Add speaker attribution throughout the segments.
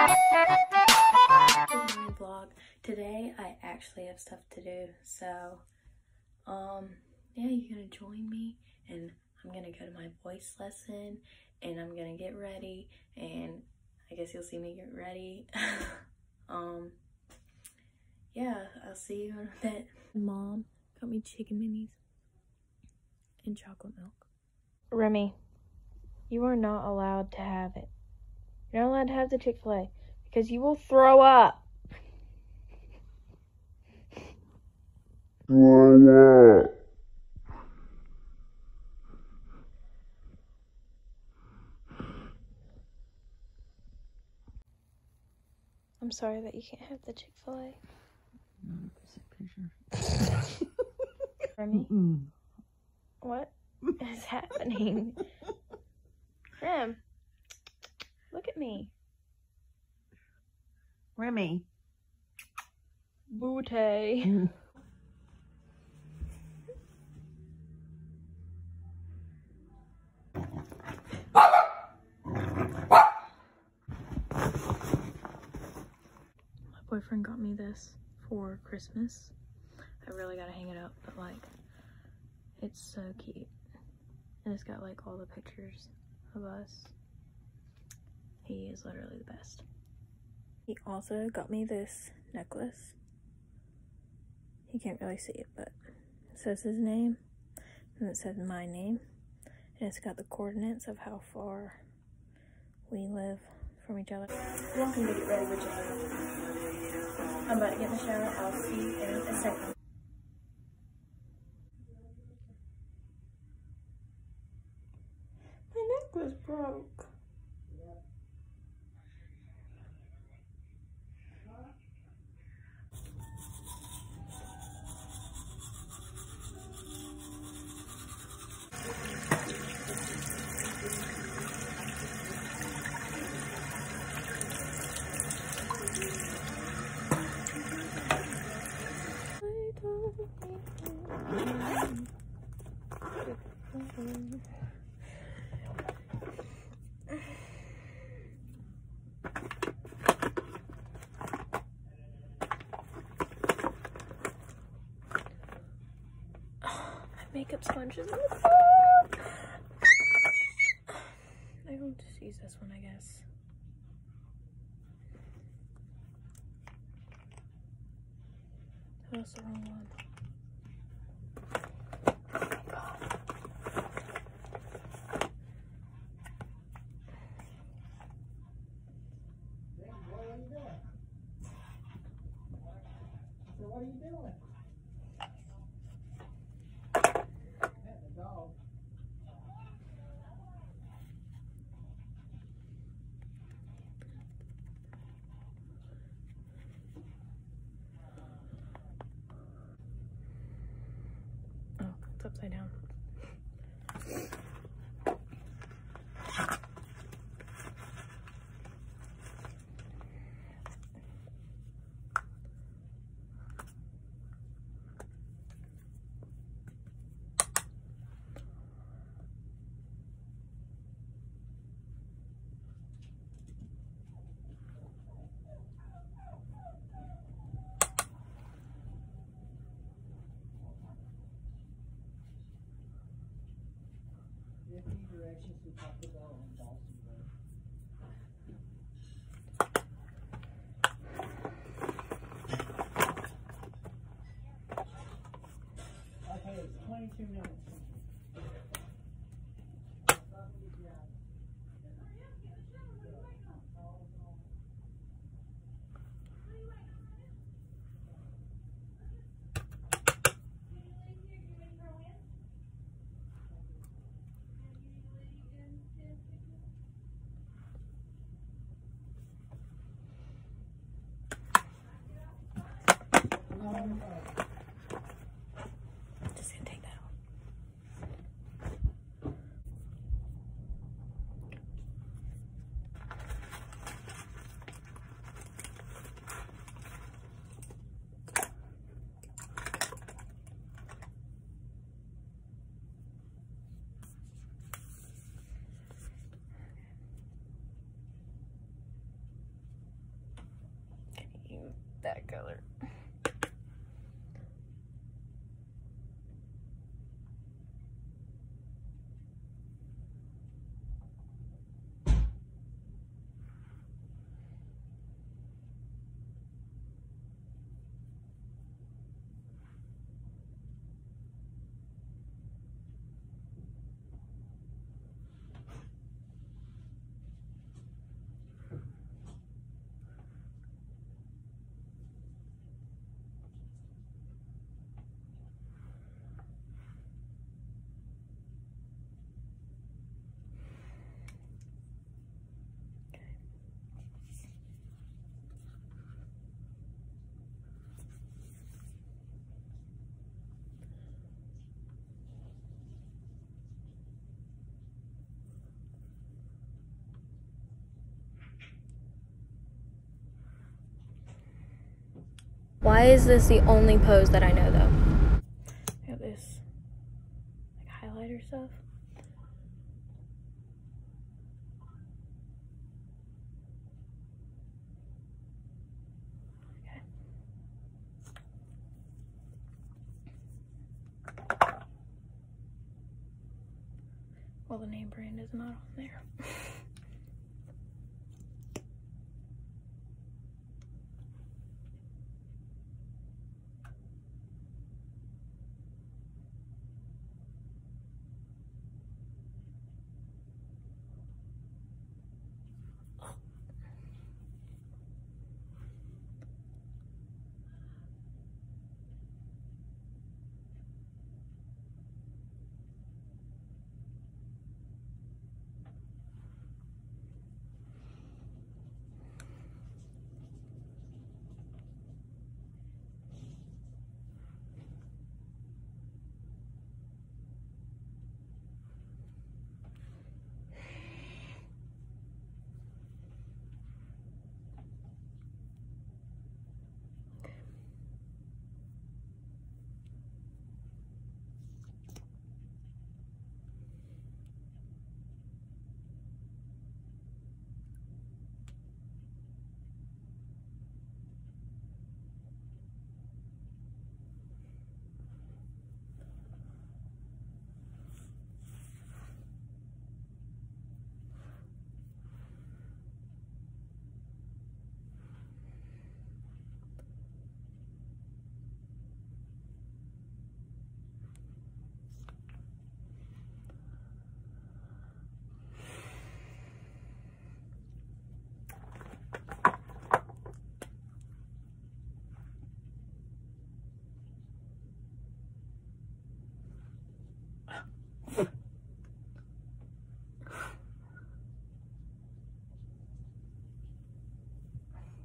Speaker 1: Morning vlog. Today I actually have stuff to do, so yeah, you're gonna join me and I'm gonna go to my voice lesson and I'm gonna get ready and I guess you'll see me get ready. Yeah, I'll see you in a bit. Mom got me chicken minis and chocolate milk. Remy, you are not allowed to have it. You're not allowed to have the Chick-fil-A because you will throw up. I'm sorry that you can't have the Chick-fil-A. Remy? What is happening? Rem, look at me.
Speaker 2: Remy.
Speaker 1: Booty. My boyfriend got me this for Christmas. I really gotta hang it up, but like, it's so cute. And it's got like all the pictures of us. He is literally the best. He also got me this necklace. You can't really see it, but it says his name and it says my name. And it's got the coordinates of how far we live from each other. Welcome to Get Ready with Jada. I'm about to get in the shower. I'll see you in a second. My necklace broke. Makeup sponges on the floor. I'm going to just use this one, I guess. Oh, that's the wrong one.
Speaker 2: What are you doing?
Speaker 1: Oh, it's upside down.
Speaker 2: Directions to Taco Bell and Dawsonville. Okay, it's 22 minutes.
Speaker 1: Just gonna take that off. that color. Why is this the only pose that I know though? Got this like highlighter stuff. Okay. Well, the name brand is not on there.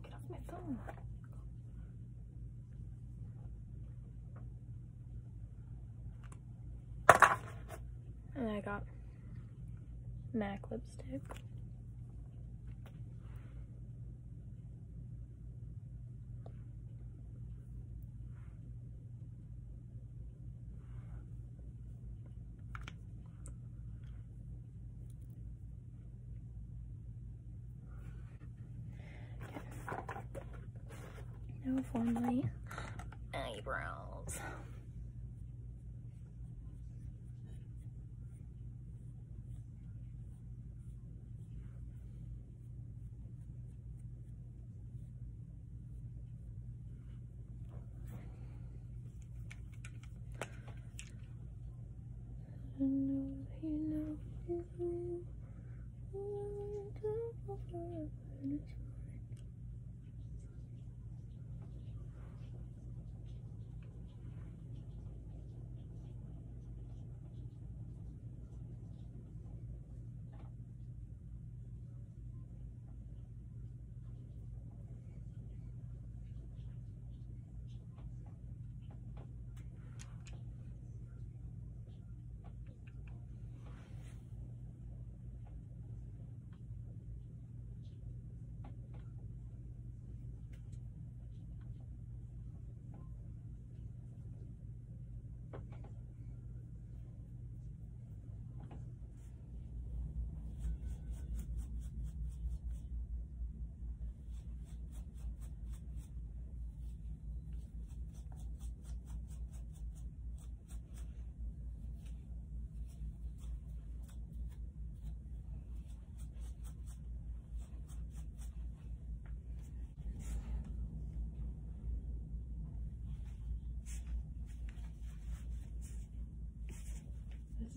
Speaker 1: Get off my phone. And I got MAC lipstick. Now for my eyebrows.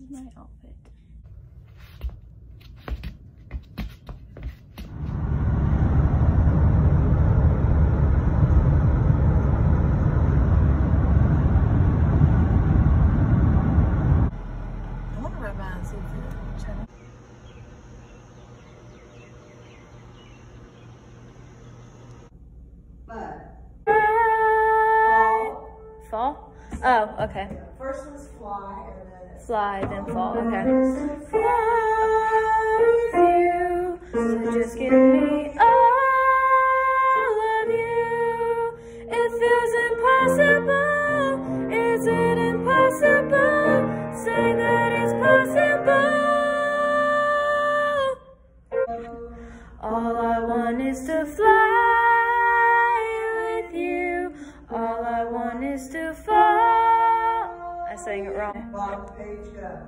Speaker 1: is my outfit. I wonder what my seafood channel. Fall? Oh, okay.
Speaker 2: First one's fly, and then
Speaker 1: Fly, then fall, okay. Fly with you, so just give me all of you. It feels impossible, is it impossible? Say that it's possible. All I want is to fly with you. All I want is to fall. I sang it wrong.
Speaker 2: bottom page go.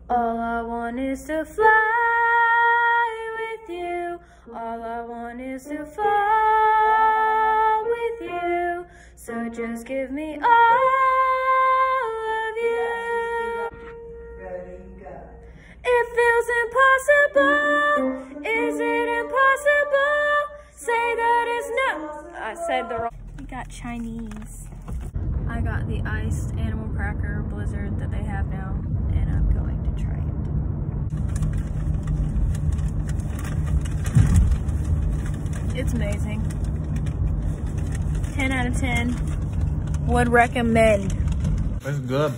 Speaker 1: All I want is to fly with you. All I want is to fall with you. So just give me all of you.
Speaker 2: Ready, go.
Speaker 1: It feels impossible. Is it impossible? Say that it's no. I said the wrong. We got Chinese. I got the iced animal cracker blizzard that they have now, and I'm going to try it. It's amazing. 10 out of 10. Would recommend.
Speaker 3: It's good.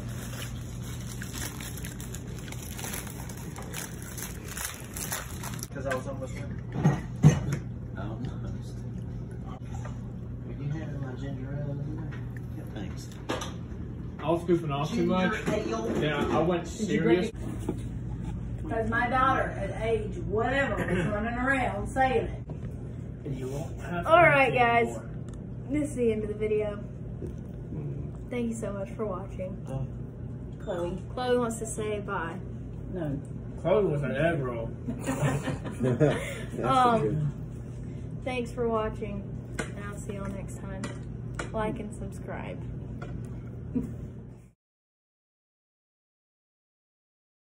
Speaker 3: Because I was almost there. Almost. You had my ginger ale in there? Yeah, thanks.
Speaker 4: I was goofing off too much. Yeah, I went serious.
Speaker 2: Because my daughter at age whatever was running around saying it.
Speaker 4: And you won't have to
Speaker 1: Alright
Speaker 4: do
Speaker 1: guys,
Speaker 4: more.
Speaker 1: this is the end of the video. Thank you so much for watching.
Speaker 2: Chloe.
Speaker 1: Chloe wants to say bye.
Speaker 2: No.
Speaker 4: Chloe was an egg roll.
Speaker 1: Thanks for watching, and I'll see y'all next time. Like and subscribe.